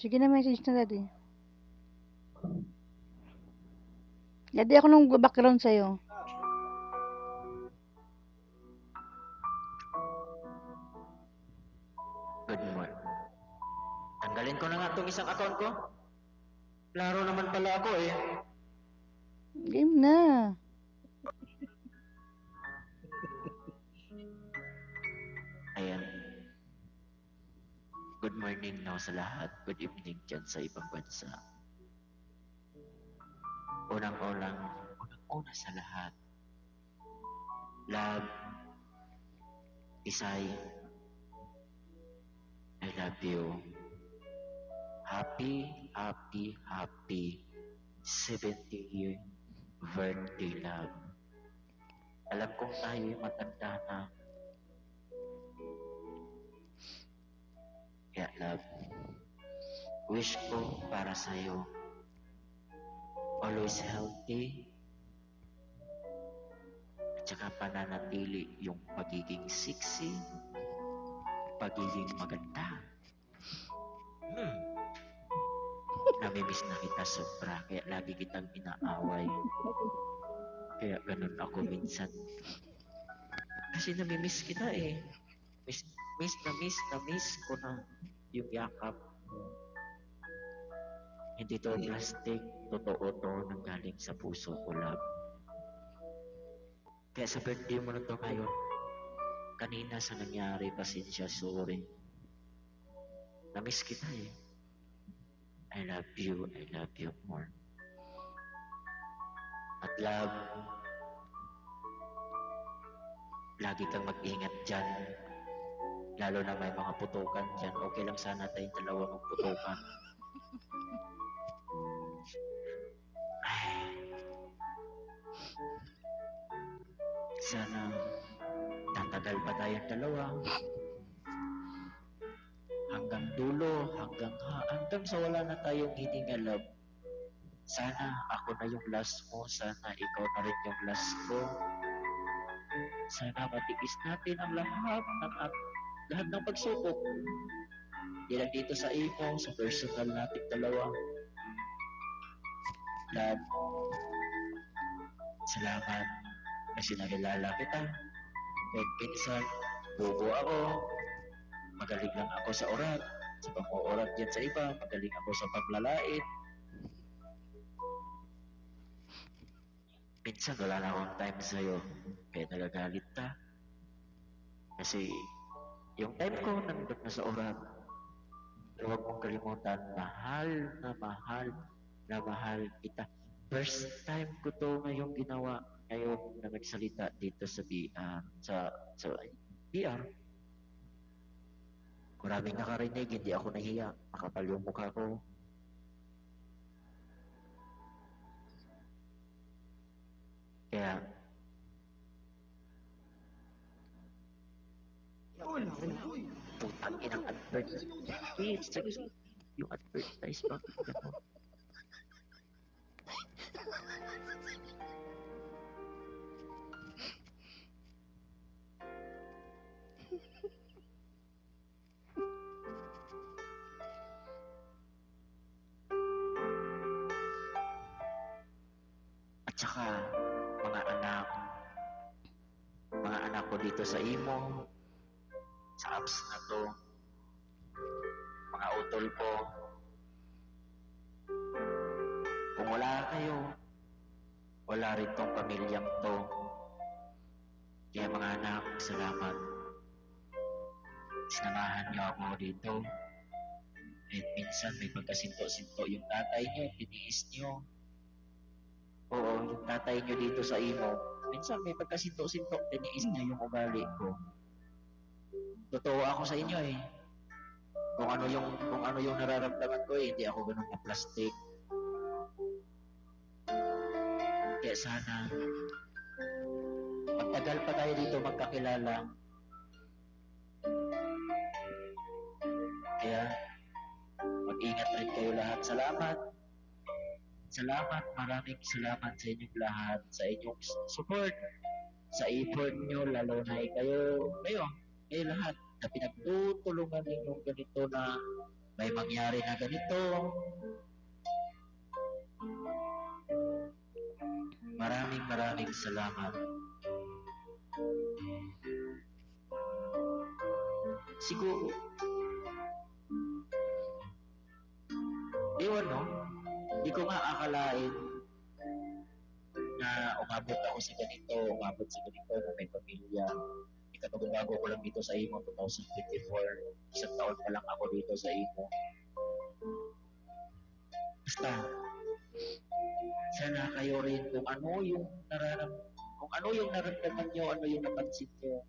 Sige na, message na daddy. Daddy, ako nung background sa'yo. Good morning. Tanggalin ko na nga itong isang account ko. Laro naman pala ako eh. Game na. Ayan. Good morning now sa lahat. Good evening dyan sa ibang bansa. Unang-una sa lahat. Love, Isay, I love you. Happy 70th birthday, love. Alam kong tayo'y matanda na. Kaya, love, wish ko para sa'yo, always healthy, at saka pananatili yung pagiging sexy, pagiging maganda. Namimiss na kita sobra, kaya lagi kitang inaaway. Kaya ganun ako minsan. Kasi namimiss kita eh. Miss ko na yung yakap mo. Hindi to plastic, totoo to nanggaling sa puso ko, love. Kaya sa birthday mo na to ngayon, kanina sa nangyari, pasensya, sorry. Namiss kita eh. I love you more. At love, lagi kang mag-ingat dyan. Lalo na may mga putukan dyan. Okay lang sana tayong dalawa magputukan. Ay. Sana tatagal pa tayong dalawa. Hanggang dulo, hanggang sa wala na tayong hininga, love. Sana ako na yung last mo, sana ikaw na rin yung last ko. Sana matiis natin ang lahat ng pagsubok. Hindi lang dito sa imo, sa personal natin dalawa. Love, salamat kasi nakilala kita. Kahit minsan, bobo ako. Magaling lang ako sa orat. Sa pag-uurat yan sa iba, magaling ako sa paglalait. Minsan wala na akong time sa'yo, kaya nagagalit ka. Kasi yung time ko nandun na sa orat. Pero huwag mong kalimutan, mahal kita. First time ko to ngayong ginawa, ngayon na nagsalita dito sa BR. Maraming nakarinig, hindi ako nahiya. Makapal yung mukha ko. Kaya, putang inang advertise. Yung advertise ba? At saka, mga anak ko dito sa imo, sa apps na to, mga utol ko, kung wala kayo, wala rin tong pamilyang to. Kaya mga anak, salamat. Sinamahan niyo ako dito. At minsan may pagkasinto-sinto yung tatay niyo, tiniis niyo. Oo, yung tatay niyo dito sa imo. Minsan may pagkasinto-sinto, tiniis niya yung ugali ko. Totoo ako sa inyo eh. Kung ano yung nararamdaman ko eh, hindi ako ganun na plastic. Kaya sana, magtagal pa tayo dito magkakilala. Kaya, mag-ingat rin kayo lahat. Salamat, maraming salamat sa inyong lahat, sa inyong support, sa effort nyo, lalo na kayo lahat, na pinagtutulungan ninyong ganito na may mangyari na ganito. Maraming salamat. Siguro, ewan no, hindi ko nga akalain na umabot ako sa ganito, na may pamilya. Ikatabago ko lang dito sa imo, 2024. Isang taon pa lang ako dito sa imo. Basta, sana kayo rin kung ano yung naramdaman nyo, ano yung napansin nyo.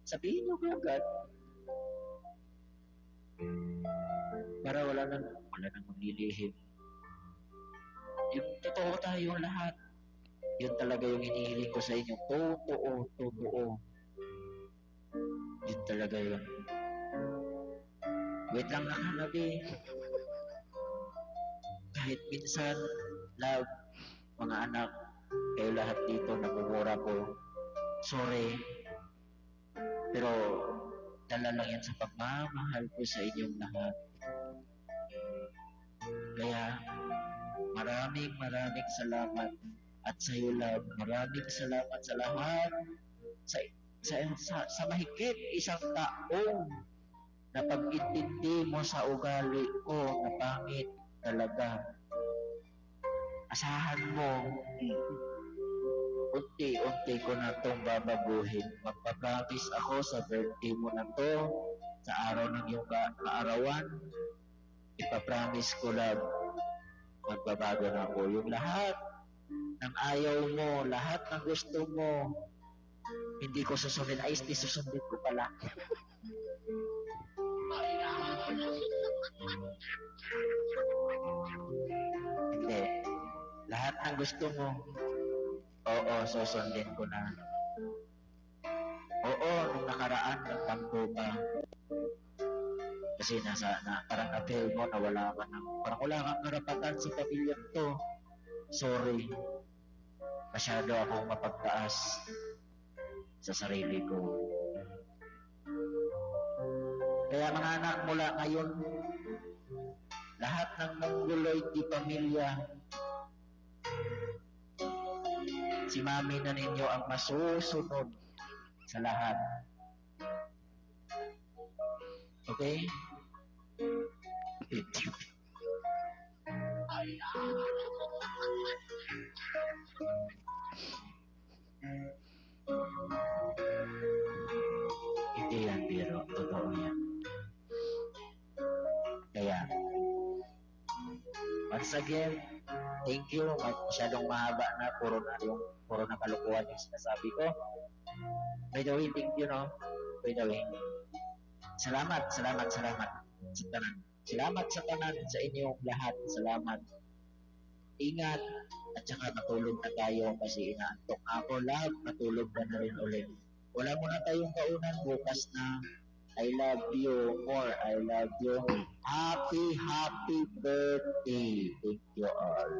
Sabihin nyo agad. Para wala nang maglilihim. Yung totoo tayong lahat. Yun talaga yung hinihiling ko sa inyo. Totoo. Yun talaga yun. Wait lang nakanabi. Kahit minsan, love, mga anak, kayo lahat dito, namumura ko. Sorry. Pero, dala lang yan sa pagmamahal ko sa inyong lahat. Kaya, maraming salamat. At sa iyo, love, maraming salamat sa lahat. Sa mahigit isang taong na pag-intindi mo sa ugali ko na pangit talaga. Asahan mo, unti-unti ko na itong babaguhin. Magpapromise ako sa birthday mo na to, sa araw ng iyong kaarawan, ipapromise ko lang, magbabago na ako. Yung lahat ng ayaw mo, lahat ng gusto mo, hindi ko susundin. Ay, hindi susundin ko pala. Hindi. Lahat ng gusto mo, oo, susundin ko na. Oo, nung nakaraan, nagtampo ka. Kasi parang na-feel mo na parang wala kang karapatan sa pamilyang to. Sorry. Masyado akong mapagtaas sa sarili ko. Kaya mga anak, mula ngayon, lahat ng Mongoloid di pamilya, si mami na ninyo ang masusunod sa lahat. Okay? Hindi yan, biro. Totoo yan. Kaya, once again, thank you. Masyadong mahaba na. Puro na kalukuhan yung sinasabi ko. By the way, thank you, no? By the way. Salamat sa tanan. Salamat sa tanan sa inyong lahat. Salamat. Ingat. At saka matulog na tayo kasi inaantok ako. Lahat matulog na rin ulit. Wala muna tayong kaunan. Bukas na. I love you more. I love you. Happy birthday. Thank you all.